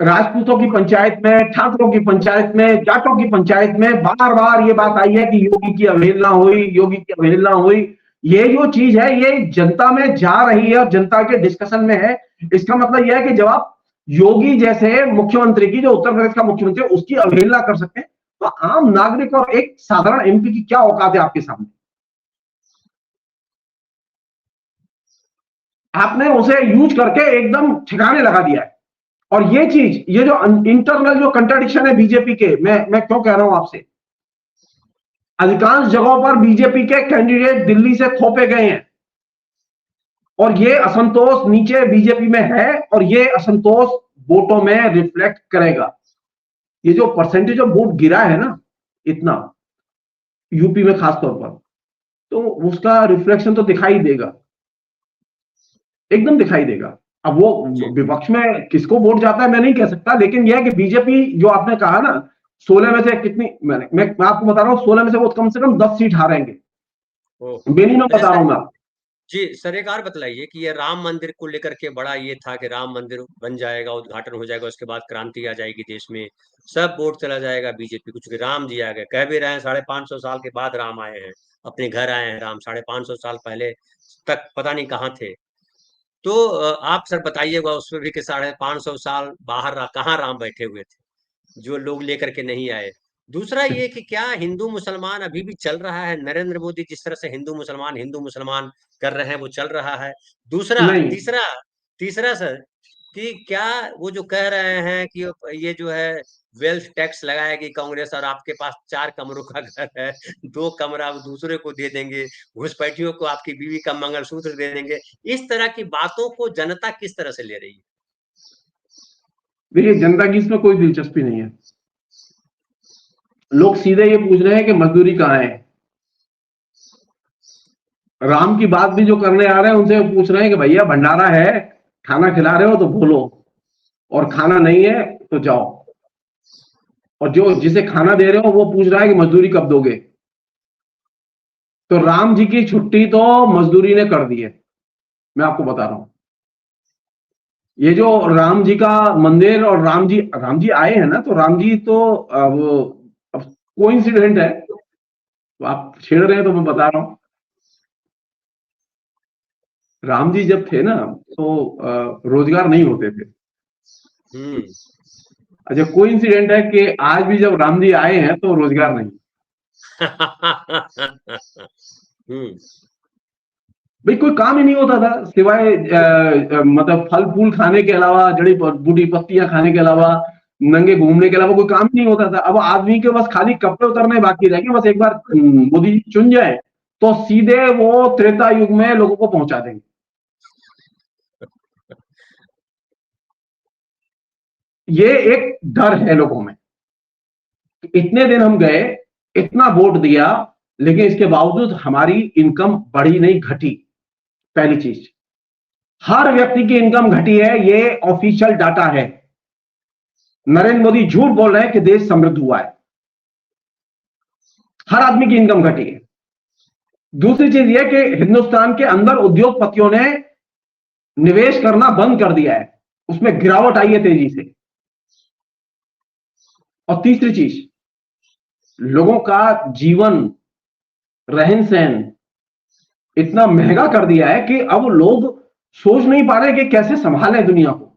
राजपूतों की पंचायत में, ठाकुरों की पंचायत में, जाटों की पंचायत में बार बार ये बात आई है कि योगी की अवहेलना हुई, योगी की अवहेलना हुई। ये जो चीज है ये जनता में जा रही है और जनता के डिस्कशन में है। इसका मतलब यह है कि जब आप योगी जैसे मुख्यमंत्री की, जो उत्तर प्रदेश का मुख्यमंत्री है, उसकी अवहेलना कर सकते हैं, तो आम नागरिक और एक साधारण एमपी की क्या औकात है आपके सामने? आपने उसे यूज करके एकदम ठिकाने लगा दिया है। और ये चीज, ये जो इंटरनल जो कंट्राडिक्शन है बीजेपी के, मैं क्यों कह रहा हूं आपसे, अधिकांश जगहों पर बीजेपी के कैंडिडेट दिल्ली से थोपे गए हैं और ये असंतोष नीचे बीजेपी में है और ये असंतोष वोटों में रिफ्लेक्ट करेगा। ये जो परसेंटेज ऑफ वोट गिरा है ना इतना, यूपी में खासतौर पर, तो उसका रिफ्लेक्शन तो दिखाई देगा, एकदम दिखाई देगा। अब वो विपक्ष में किसको वोट जाता है मैं नहीं कह सकता, लेकिन यह है कि बीजेपी, जो आपने कहा ना 16 में से कितनी, मैं आपको बता रहा हूं 16 में से वो कम से कम 10 सीट हारेंगे, मिनिमम बता रहा हूं मैं।
जी सर, एक और बतलाइए कि ये राम मंदिर को लेकर के बड़ा ये था कि राम मंदिर बन जाएगा, उद्घाटन हो जाएगा, उसके बाद क्रांति आ जाएगी देश में, सब वोट चला जाएगा बीजेपी को, क्योंकि राम जी आ गए, कह भी रहे हैं 550 साल के बाद राम आए हैं, अपने घर आए हैं राम, 550 साल पहले तक पता नहीं कहाँ थे। तो आप सर बताइएगा उसमें भी कि 550 साल बाहर कहाँ राम बैठे हुए थे जो लोग लेकर के नहीं आए। दूसरा ये कि क्या हिंदू मुसलमान अभी भी चल रहा है? नरेंद्र मोदी जिस तरह से हिंदू मुसलमान कर रहे हैं वो चल रहा है। दूसरा
नहीं,
तीसरा तीसरा सर, कि क्या वो जो कह रहे हैं कि ये जो है वेल्थ टैक्स लगाएगी कांग्रेस और आपके पास 4 कमरों का घर है, 2 कमरा आप दूसरे को दे देंगे, घुसपैठियों को आपकी बीवी का मंगलसूत्र दे देंगे, इस तरह की बातों को जनता किस तरह से ले रही है?
देखिए जनता की इसमें कोई दिलचस्पी नहीं है। लोग सीधे ये पूछ रहे हैं कि मजदूरी कहाँ है। राम की बात भी जो करने आ रहे हैं उनसे पूछ रहे हैं कि भैया भंडारा है, खाना खिला रहे हो तो बोलो, और खाना नहीं है तो जाओ। और जो जिसे खाना दे रहे हो वो पूछ रहा है कि मजदूरी कब दोगे। तो राम जी की छुट्टी तो मजदूरी ने कर दी है, मैं आपको बता रहा हूं। ये जो राम जी का मंदिर, और राम जी आए हैं ना, तो राम जी तो वो कोइंसिडेंट है, तो आप छेड़ रहे हैं तो मैं बता रहा हूं। राम जी जब थे ना तो रोजगार नहीं होते थे। अच्छा, कोइंसिडेंट है कि आज भी जब राम जी आए हैं तो रोजगार नहीं। भाई कोई काम ही नहीं होता था सिवाय मतलब फल फूल खाने के अलावा, जड़ी बूटी पत्तियां खाने के अलावा, नंगे घूमने के अलावा कोई काम ही नहीं होता था। अब आदमी के बस खाली कपड़े उतरने बाकी रह गए, बस एक बार मोदी जी चुन जाए तो सीधे वो त्रेता युग में लोगों को पहुंचा देंगे। ये एक डर है लोगों में। इतने दिन हम गए, इतना वोट दिया, लेकिन इसके बावजूद हमारी इनकम बढ़ी नहीं, घटी। पहली चीज, हर व्यक्ति की इनकम घटी है, ये ऑफिशियल डाटा है। नरेंद्र मोदी झूठ बोल रहे हैं कि देश समृद्ध हुआ है। हर आदमी की इनकम घटी है। दूसरी चीज यह कि हिंदुस्तान के अंदर उद्योगपतियों ने निवेश करना बंद कर दिया है, उसमें गिरावट आई है तेजी से। और तीसरी चीज, लोगों का जीवन, रहन सहन इतना महंगा कर दिया है कि अब लोग सोच नहीं पा रहे कि कैसे संभालें दुनिया को,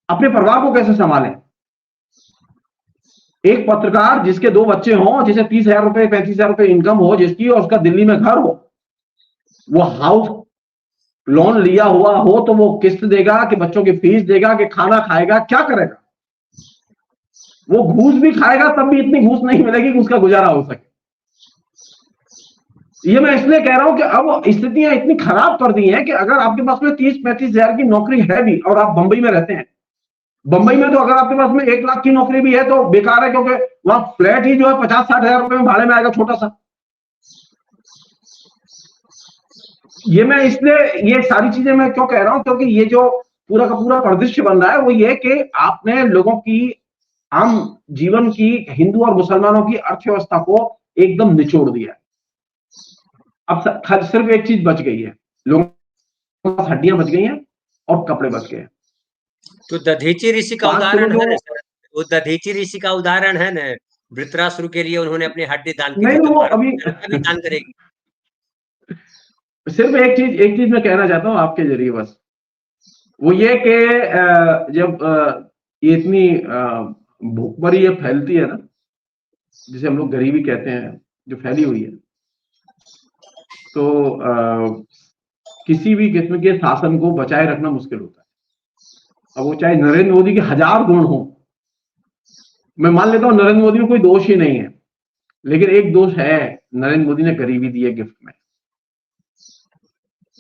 अपने परिवार को कैसे संभालें। एक पत्रकार जिसके 2 बच्चे हों, जिसे 30,000 रुपए 35,000 रुपए इनकम हो जिसकी, और उसका दिल्ली में घर हो, वो हाउस लोन लिया हुआ हो तो वो किस्त देगा कि बच्चों की फीस देगा कि खाना खाएगा, क्या करेगा? वो घूस भी खाएगा तब भी इतनी घूस नहीं मिलेगी कि उसका गुजारा हो सके। ये मैं इसलिए कह रहा हूं कि अब स्थितियां इतनी खराब कर दी हैं कि अगर आपके पास में 30-35 हजार की नौकरी है भी और आप बंबई में रहते हैं, बंबई में तो अगर आपके पास में 1 लाख की नौकरी भी है तो बेकार है, क्योंकि वहां फ्लैट ही जो है 50-60 हजार रुपए में भाड़े में आएगा, छोटा सा। ये मैं इसलिए ये सारी चीजें मैं क्यों कह रहा हूं, क्योंकि ये जो पूरा का पूरा परिदृश्य बन रहा है वो ये कि आपने लोगों की आम जीवन की, हिंदू और मुसलमानों की अर्थव्यवस्था को एकदम निचोड़ दिया। अब सिर्फ एक चीज बच गई है, लोगों के पास हड्डियां बच गई हैं और कपड़े बच गए हैं।
तो दधीची ऋषि का
5 किलो
उदाहरण है
जो
ना सर, वो दधीची ऋषि का उदाहरण है ना, वृत्रासुर के लिए उन्होंने अपनी हड्डी दान की थी,
नहीं
तो
वो
भारत
अभी
जनता भी दान करेगी।
सिर्फ एक चीज मैं कहना चाहता हूँ आपके जरिए बस, वो ये कि जब ये इतनी भूखमरी ये फैलती है ना, जिसे हम लोग गरीबी कहते हैं, जो फैली हुई है, तो किसी भी किस्म के शासन को बचाए रखना मुश्किल होता है। अब वो चाहे नरेंद्र मोदी के 1000 गुण हो, मैं मान लेता हूं नरेंद्र मोदी में कोई दोष ही नहीं है, लेकिन एक दोष है, नरेंद्र मोदी ने गरीबी दी है गिफ्ट में।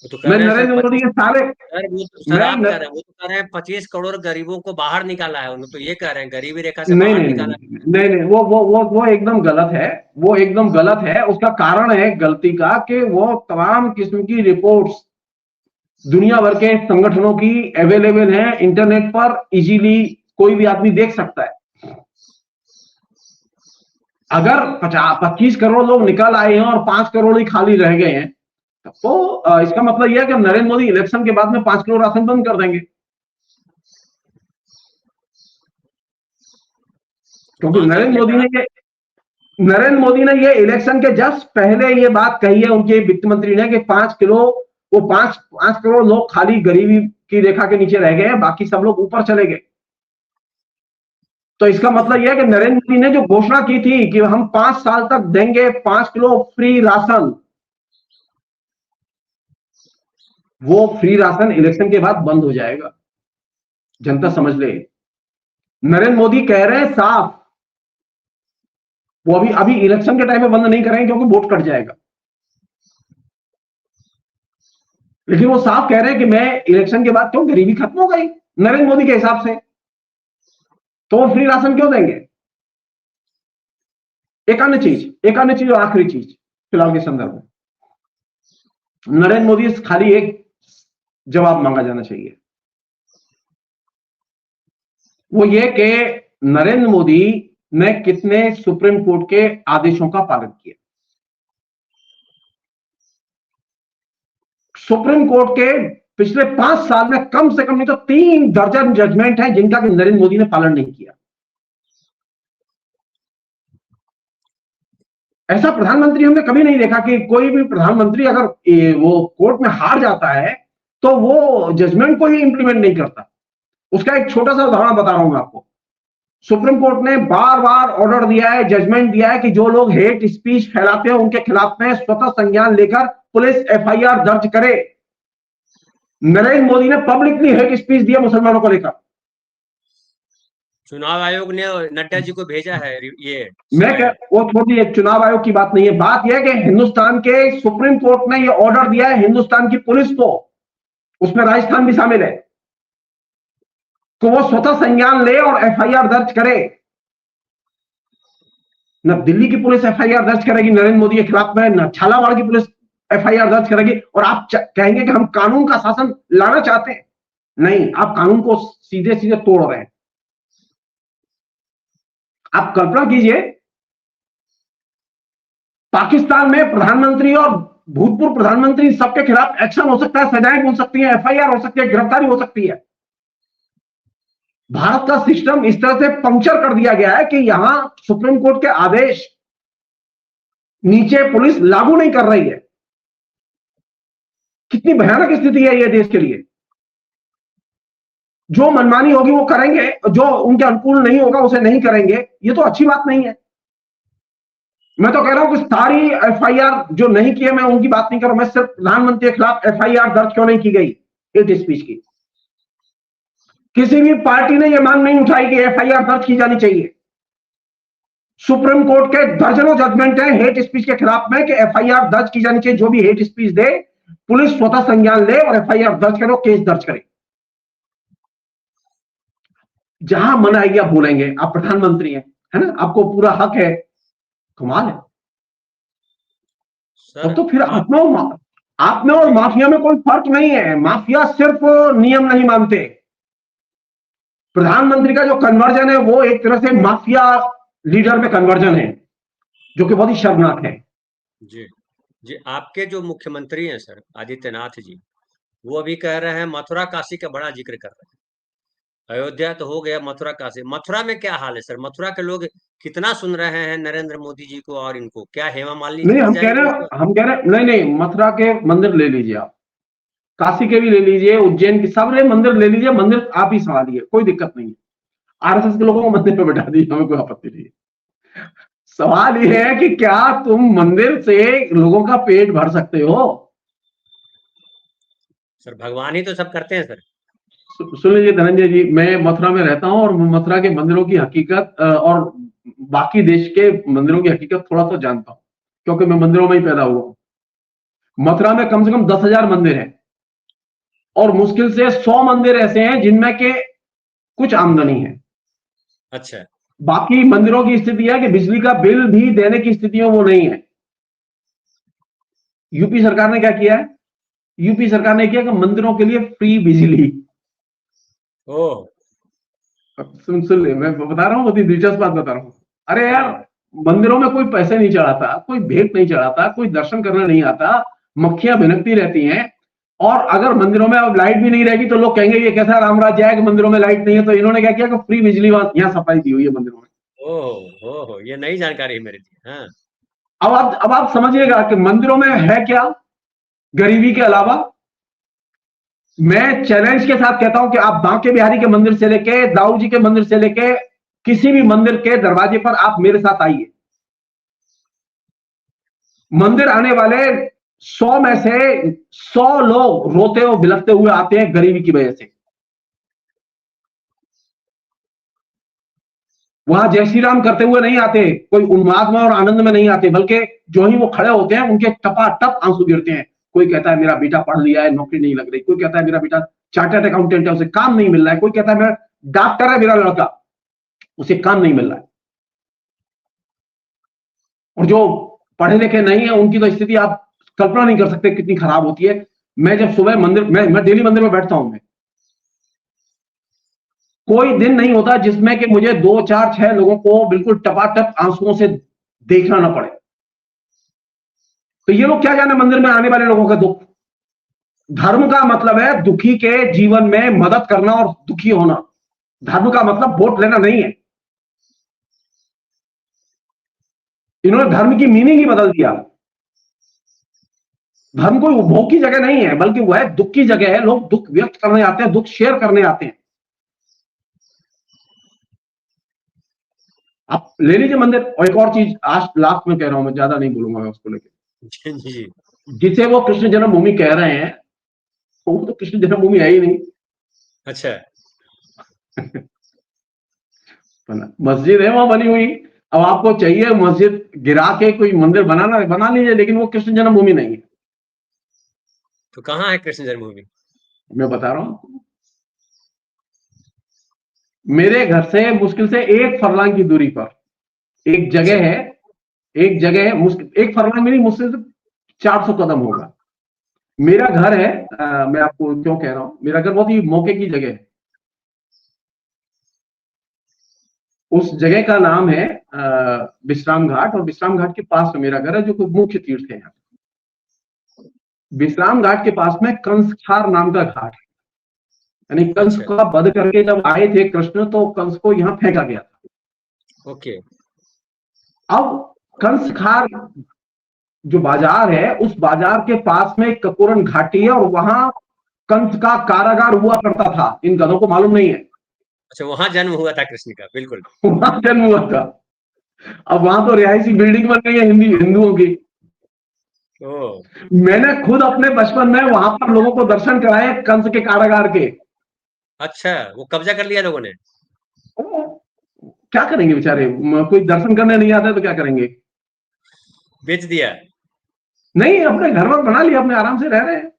वो तो कह
मैं
रहे हैं सर
नरेंद्र मोदी
25,
के सारे
सर वो तो सर
मैं
आप
न,
कह रहे हैं, वो तो कह रहे हैं 25 करोड़ गरीबों को बाहर निकाला है, उन्होंने तो ये कह रहे हैं गरीबी रेखा से
नहीं
बाहर
नहीं नहीं
निकाला है।
नहीं नहीं वो एकदम गलत है। वो एकदम गलत है। उसका कारण है गलती का कि वो तमाम किस्म की रिपोर्ट्स दुनिया भर के संगठनों की अवेलेबल हैं इंटरनेट पर, इजीली कोई भी आदमी देख सकता है। अगर 25 करोड़ लोग निकल आए हैं और 5 करोड़ ही खाली रह गए हैं, तो इसका मतलब यह है कि नरेंद्र मोदी इलेक्शन के बाद में 5 करोड़ राशन बंद कर देंगे, क्योंकि
हाँ सर, जैसा
नरेंद्र मोदी ने ये इलेक्शन के जस्ट पहले ये बात कही है उनके वित्त मंत्री ने कि 5 किलो, वो 5 करोड़ लोग खाली गरीबी की रेखा के नीचे रह गए हैं, बाकी सब लोग ऊपर चले गए। तो इसका मतलब यह है कि नरेंद्र मोदी ने जो घोषणा की थी कि हम 5 साल तक देंगे 5 किलो फ्री राशन, वो फ्री राशन इलेक्शन के बाद बंद हो जाएगा। जनता समझ ले, नरेंद्र मोदी कह रहे हैं साफ, वो अभी अभी इलेक्शन के टाइम में बंद नहीं करेंगे क्योंकि वोट कट जाएगा, लेकिन वो साफ कह रहे हैं कि मैं इलेक्शन के बाद, क्यों गरीबी खत्म हो गई नरेंद्र मोदी के हिसाब से, तो वो फ्री राशन क्यों देंगे। एक अन्य चीज और आखिरी चीज फिलहाल के संदर्भ में, नरेंद्र मोदी से खाली एक जवाब मांगा जाना चाहिए, वो ये कि नरेंद्र मोदी ने कितने सुप्रीम कोर्ट के आदेशों का पालन किया। सुप्रीम कोर्ट के पिछले 5 साल में कम से कम नहीं तो 3 दर्जन जजमेंट हैं जिनका कि नरेंद्र मोदी ने पालन नहीं किया। ऐसा प्रधानमंत्री हमने कभी नहीं देखा कि कोई भी प्रधानमंत्री अगर वो कोर्ट में हार जाता है तो वो जजमेंट को ही इंप्लीमेंट नहीं करता। उसका एक छोटा सा उदाहरण बता रहा हूं मैं आपको। सुप्रीम कोर्ट ने बार बार ऑर्डर दिया है, जजमेंट दिया है कि जो लोग हेट स्पीच फैलाते हैं उनके खिलाफ में स्वतः संज्ञान लेकर पुलिस एफआईआर दर्ज करे। नरेंद्र मोदी ने पब्लिकली हेट स्पीच दिया मुसलमानों को लेकर।
चुनाव आयोग ने नड्डा जी को भेजा है ये
मैं क्या, वो छोड़िए, चुनाव आयोग की बात नहीं है, बात यह है कि हिंदुस्तान के सुप्रीम कोर्ट ने यह ऑर्डर दिया है हिंदुस्तान की पुलिस को, उसमें राजस्थान भी शामिल है, कि वो स्वतः संज्ञान ले और एफआईआर दर्ज करे। न दिल्ली की पुलिस एफआईआर दर्ज करेगी नरेंद्र मोदी के खिलाफ में, न झालावाड़ की पुलिस एफआईआर दर्ज करेगी, और आप कहेंगे कि हम कानून का शासन लाना चाहते हैं। नहीं, आप कानून को सीधे सीधे तोड़ रहे हैं। आप कल्पना कीजिए, पाकिस्तान में प्रधानमंत्री और भूतपूर्व प्रधानमंत्री सबके खिलाफ एक्शन हो सकता है, सजाएं हो सकती है, एफआईआर हो सकती है, गिरफ्तारी हो सकती है। भारत का सिस्टम इस तरह से पंक्चर कर दिया गया है कि यहां सुप्रीम कोर्ट के आदेश नीचे पुलिस लागू नहीं कर रही है। कितनी भयानक स्थिति है यह देश के लिए। जो मनमानी होगी वो करेंगे, जो उनके अनुकूल नहीं होगा उसे नहीं करेंगे। ये तो अच्छी बात नहीं है। मैं तो कह रहा हूं कि सारी एफआईआर जो नहीं की है, मैं उनकी बात नहीं कर रहा हूं, मैं सिर्फ प्रधानमंत्री के खिलाफ एफआईआर दर्ज क्यों नहीं की गई हेट स्पीच की। किसी भी पार्टी ने यह मांग नहीं उठाई कि एफआईआर दर्ज की जानी चाहिए। सुप्रीम कोर्ट के दर्जनों जजमेंट है हेट स्पीच के खिलाफ में कि एफआईआर दर्ज की जानी चाहिए। जो भी हेट स्पीच दे, पुलिस स्वतः संज्ञान ले और एफआईआर दर्ज करे, केस दर्ज करे। जहां मन आएगी आप बोलेंगे, आप प्रधानमंत्री हैं, है ना, आपको पूरा हक है। कमाल है।
सर।
तो फिर आप में और माफिया में कोई फर्क नहीं है। माफिया सिर्फ नियम नहीं मानते। प्रधानमंत्री का जो कन्वर्जन है वो एक तरह से माफिया लीडर में कन्वर्जन है, जो कि बहुत ही शर्मनाक है।
जी जी, आपके जो मुख्यमंत्री हैं सर आदित्यनाथ जी, वो अभी कह रहे हैं मथुरा काशी का बड़ा जिक्र कर रहे हैं। अयोध्या तो हो गया, मथुरा काशी। मथुरा में क्या हाल है सर? मथुरा के लोग कितना सुन रहे हैं नरेंद्र मोदी जी को और इनको? क्या हेमा मालिनी
नहीं,
जीत जाएंगी इस बार?
हम कह रहे नहीं नहीं, मथुरा के मंदिर ले लीजिए आप, काशी के भी ले लीजिए, उज्जैन के सारे मंदिर ले लीजिए, मंदिर आप ही संभालिए, कोई दिक्कत नहीं है। आरएसएस के लोगों को मंदिर पे बैठा दीजिए, हमें कोई आपत्ति नहीं है। सवाल यह है कि क्या तुम मंदिर से लोगों का पेट भर सकते हो?
सर भगवान ही तो सब करते हैं सर।
सुन लीजिए धनंजय जी, मैं मथुरा में रहता हूं और मथुरा के मंदिरों की हकीकत और बाकी देश के मंदिरों की हकीकत थोड़ा सा जानता हूं, क्योंकि मैं मंदिरों में ही पैदा हुआ हूं। मथुरा में कम से कम 10,000 मंदिर हैं और मुश्किल से 100 मंदिर ऐसे हैं जिनमें के कुछ आमदनी है।
अच्छा।
बाकी मंदिरों की स्थिति है कि बिजली का बिल भी देने की स्थिति में वो नहीं है। यूपी सरकार ने क्या किया है? यूपी सरकार ने किया कि मंदिरों के लिए फ्री बिजली।
ओह।
सुन ले, मैं बता रहा हूं, बहुत ही दिलचस्प बात बता रहा हूं। अरे यार,
हाँ।
मंदिरों में कोई पैसे नहीं चढ़ाता, कोई भेंट नहीं चढ़ाता, कोई दर्शन करने नहीं आता, मक्खियां भिनकती रहती हैं। और अगर मंदिरों में अब लाइट भी नहीं रहेगी तो लोग कहेंगे ये कैसा रामराज्य है कि मंदिरों में लाइट नहीं है। तो इन्होंने क्या किया कि फ्री बिजली यहाँ सप्लाई दी हुई है मंदिरों में।
ओह ओह, ये नई जानकारी है मेरे लिए। हाँ।
अब आप समझिएगा कि मंदिरों में है क्या गरीबी के अलावा। मैं चैलेंज के साथ कहता हूं कि आप बांके बिहारी के मंदिर से लेके दाऊ जी के मंदिर से लेके किसी भी मंदिर के दरवाजे पर आप मेरे साथ आइए। मंदिर आने वाले 100 में से 100 लोग रोते और बिलखते हुए आते हैं गरीबी की वजह से। वहां जय श्री राम करते हुए नहीं आते, कोई उन्माद में और आनंद में नहीं आते, बल्कि जो ही वो खड़े होते हैं उनके टपाटप आंसू गिरते हैं। कोई कहता है मेरा बेटा पढ़ लिया है, नौकरी नहीं लग रही। कोई कहता है मेरा बेटा चार्टर्ड अकाउंटेंट है, उसे काम नहीं मिल रहा है। कोई कहता है मेरा डॉक्टर है मेरा लड़का, उसे काम नहीं मिल रहा है। और जो पढ़े लिखे नहीं है उनकी तो स्थिति आप कल्पना नहीं कर सकते कितनी खराब होती है। मैं जब सुबह मंदिर, मैं डेली मंदिर में बैठता हूं। मैं कोई दिन नहीं होता जिसमें कि मुझे 2, 4, 6 लोगों को बिल्कुल टपाटप आंसुओं से देखना ना पड़े। तो ये लोग क्या जाने मंदिर में आने वाले लोगों का दुख। धर्म का मतलब है दुखी के जीवन में मदद करना और दुखी होना। धर्म का मतलब वोट लेना नहीं है। इन्होंने धर्म की मीनिंग ही बदल दिया। धर्म कोई उपभोग की जगह नहीं है, बल्कि वह दुख की जगह है। लोग दुख व्यक्त करने आते हैं, दुख शेयर करने आते हैं। आप ले लीजिए मंदिर। और एक और चीज आज लास्ट में कह रहा हूं, मैं ज्यादा नहीं बोलूंगा मैं उसको लेकर।
जी।
जिसे वो कृष्ण जन्मभूमि कह रहे हैं, तो वो तो कृष्ण जन्मभूमि है ही नहीं।
अच्छा।
मस्जिद है वहां बनी हुई। अब आपको चाहिए मस्जिद गिरा के कोई मंदिर बनाना, बना लीजिए, लेकिन वो कृष्ण जन्मभूमि नहीं है।
तो कहाँ है कृष्ण जन्मभूमि?
मैं बता रहा हूं, मेरे घर से मुश्किल से 1 फरलांग की दूरी पर एक
अच्छा।
जगह है। एक जगह है, मुश्किल 1 फरलांग में नहीं, मुश्किल से 400 कदम होगा। मेरा घर है। मैं आपको क्यों कह रहा हूं, मेरा घर बहुत ही मौके की जगह है। उस जगह का नाम है विश्राम घाट, और विश्राम घाट के पास में मेरा घर है, जो कोई मुख्य तीर्थ है यहाँ। विश्राम घाट के पास में कंसखार नाम का घाट है। यानी कंस
अच्छा।
का वध करके जब आए थे कृष्ण, तो कंस को यहां फेंका गया था।
ओके।
अब कंसखार जो बाजार है, उस बाजार के पास में एक कपूरन घाटी है, और वहां कंस का कारागार हुआ करता था। इन गधों को मालूम नहीं है।
अच्छा, वहां जन्म हुआ था कृष्ण का, बिल्कुल।
वहां जन्म हुआ था। अब वहां तो रिहायशी बिल्डिंग बन गई है हिंदुओं की।
ओह।
मैंने खुद अपने बचपन में वहां पर लोगों को दर्शन कराए कंस के कारागार के।
अच्छा, वो कब्जा कर लिया लोगों ने?
ओ, क्या करेंगे बेचारे, कोई दर्शन करने नहीं आता तो क्या करेंगे।
बेच दिया?
नहीं, अपने घर में बना लिया, अपने आराम से रह रहे हैं।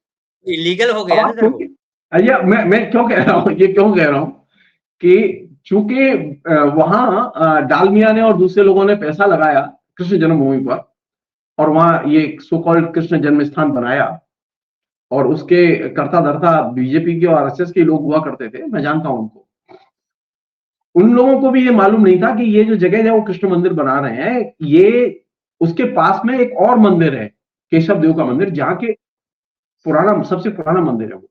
इलीगल हो
अब
गया ना
आप
सर वो?
भैया, मैं क्यों कह रहा हूं, ये क्यों कह रहा हूं कि चूंकि वहां डालमिया ने और दूसरे लोगों ने पैसा लगाया कृष्ण जन्मभूमि पर, और वहां ये सो कॉल्ड कृष्ण जन्म स्थान बनाया, और उसके कर्ता धर्ता बीजेपी के और आरएसएस के लोग हुआ करते थे, मैं जानता हूं उनको। उन लोगों को भी ये मालूम नहीं था कि ये जो जगह है वो कृष्ण मंदिर बना रहे हैं। ये उसके पास में एक और मंदिर है, केशव देव का मंदिर, जहां के पुराना, सबसे पुराना मंदिर है वो।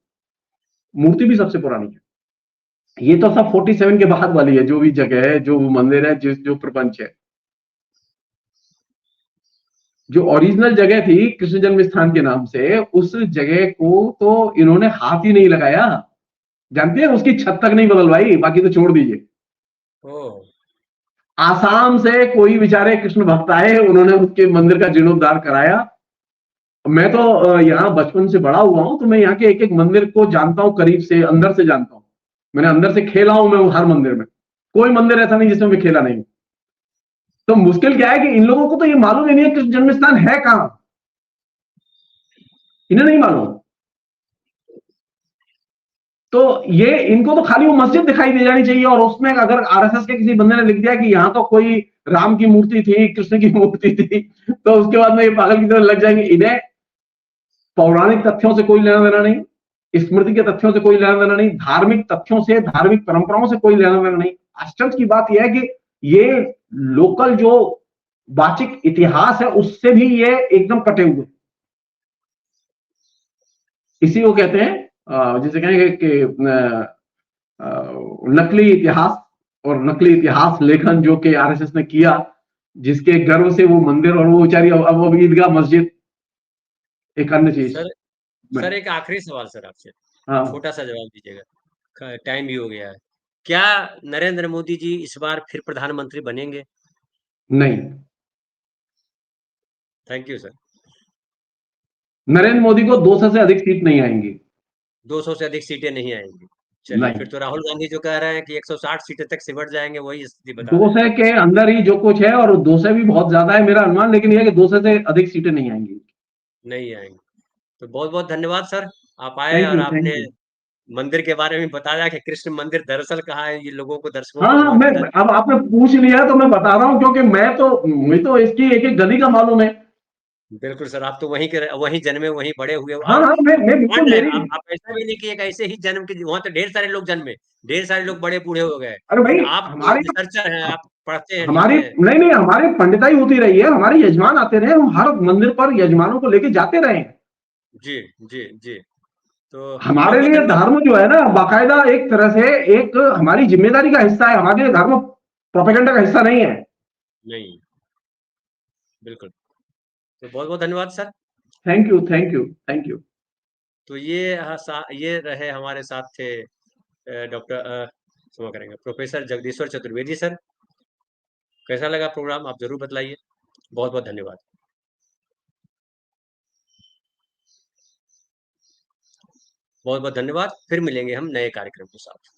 मूर्ति भी सबसे पुरानी है। ये तो सब 47 के बाद वाली है, जो भी जगह है, जो मंदिर है, जो प्रपंच है। जो ओरिजिनल जगह थी कृष्ण जन्म स्थान के नाम से, उस जगह को तो इन्होंने हाथ ही नहीं लगाया। जानते हैं, उसकी छत तक नहीं बदलवाई, बाकी तो छोड़ दीजिए।
ओह!
आसाम से कोई बेचारे कृष्ण भक्त आए, उन्होंने उसके मंदिर का जीर्णोद्धार कराया। मैं तो यहाँ बचपन से बड़ा हुआ हूं, तो मैं यहाँ के एक एक मंदिर को जानता हूँ, करीब से, अंदर से जानता हूँ। मैंने अंदर से खेला हूं मैं हर मंदिर में। कोई मंदिर ऐसा नहीं जिसमें मैं खेला नहीं हूं। तो मुश्किल क्या है कि इन लोगों को तो ये मालूम ही नहीं है कृष्ण जन्म स्थान है कहां। इन्हें नहीं मालूम। तो ये इनको तो खाली वो मस्जिद दिखाई दे जानी चाहिए, और उसमें अगर आरएसएस के किसी बंदे ने लिख दिया कि यहाँ तो कोई राम की मूर्ति थी, कृष्ण की मूर्ति थी, तो उसके बाद में ये पागल की तरह लग जाएंगे। इन्हें पौराणिक तथ्यों से कोई लेना देना नहीं, स्मृति के तथ्यों से कोई लेना देना नहीं, धार्मिक तथ्यों से, धार्मिक परंपराओं से कोई लेना देना नहीं। आश्चर्य की बात यह है कि ये लोकल जो वाचिक इतिहास है उससे भी ये एकदम कटे हुए। इसी को कहते हैं जिसे कहेंगे कि नकली इतिहास, और नकली इतिहास लेखन जो कि आरएसएस ने किया, जिसके गर्व से वो मंदिर और वो बेचारी अब ईदगाह मस्जिद एक अन्य चीज।
सर सर एक आखिरी सवाल सर आपसे,
हाँ।
छोटा-सा जवाब दीजिएगा। ख टाइम भी हो गया है। क्या नरेंद्र मोदी जी इस बार फिर प्रधानमंत्री बनेंगे?
नहीं,
thank you sir.
Narendra Modi को 200 से अधिक सीट नहीं आएंगी।
200 से अधिक सीटें नहीं आएँगी। चलिए,
नहीं,
फिर तो राहुल गांधी जो कह रहे हैं कि 160 सीटें तक सिमट जाएँगे, वही स्थिति बता रहे हैं।
200 के अंदर ही जो कुछ है, और 200 भी बहुत ज्यादा है मेरा अनुमान, लेकिन यह है कि 200 से अधिक सीटें नहीं आएंगी।
नहीं आएँगे। तो बहुत-बहुत धन्यवाद सर, आप आए
थैंक
और
यू,
आपने
थैंक यू।
मंदिर के बारे में बताया कि कृष्ण मंदिर दरअसल कहाँ है, ये लोगों को, दर्शकों
हाँ
को
हाँ,
हमें
मैं,
पता चला।
अब आपने पूछ लिया तो मैं बता रहा हूँ, क्योंकि मुझे तो इसकी एक एक गली का मालूम है।
बिल्कुल सर, आप तो वहीं जन्मे, वहीं बड़े हुए
हाँ
और
हाँ, मैं
मान
बिल्कुल
रहे हैं,
मेरी।
आप ऐसा भी नहीं कि एक ऐसे ही जन्म के वहाँ तो ढेर सारे लोग जन्मे, ढेर सारे लोग बड़े बूढ़े हो गए।
अरे भाई,
लेकिन आप तो
हमारी
रिसर्चर हैं, आप पढ़ते हैं,
हमारी
लिखते हैं।
नहीं नहीं, हमारी पंडिताई होती रही है, हमारे यजमान आते रहे, हम हर मंदिर पर यजमानों को लेके जाते रहे हैं।
जी, जी, जी। तो
हमारे
बहुत-बहुत
लिए
धन्यवाद।
धर्म जो है ना, बाकायदा एक तरह से एक हमारी जिम्मेदारी का हिस्सा है। हमारे लिए धर्म प्रोपेगेंडा का हिस्सा नहीं है।
नहीं, बिल्कुल। तो बहुत-बहुत धन्यवाद sir.
Thank you, thank you, thank you.
तो ये रहे हमारे साथ थे डॉक्टर क्षमा करेंगे प्रोफेसर जगदीश्वर चतुर्वेदी सर। कैसा लगा प्रोग्राम आप ज़रूर बतलाइए। बहुत-बहुत धन्यवाद। बहुत-बहुत धन्यवाद। फिर मिलेंगे हम नए कार्यक्रम के साथ।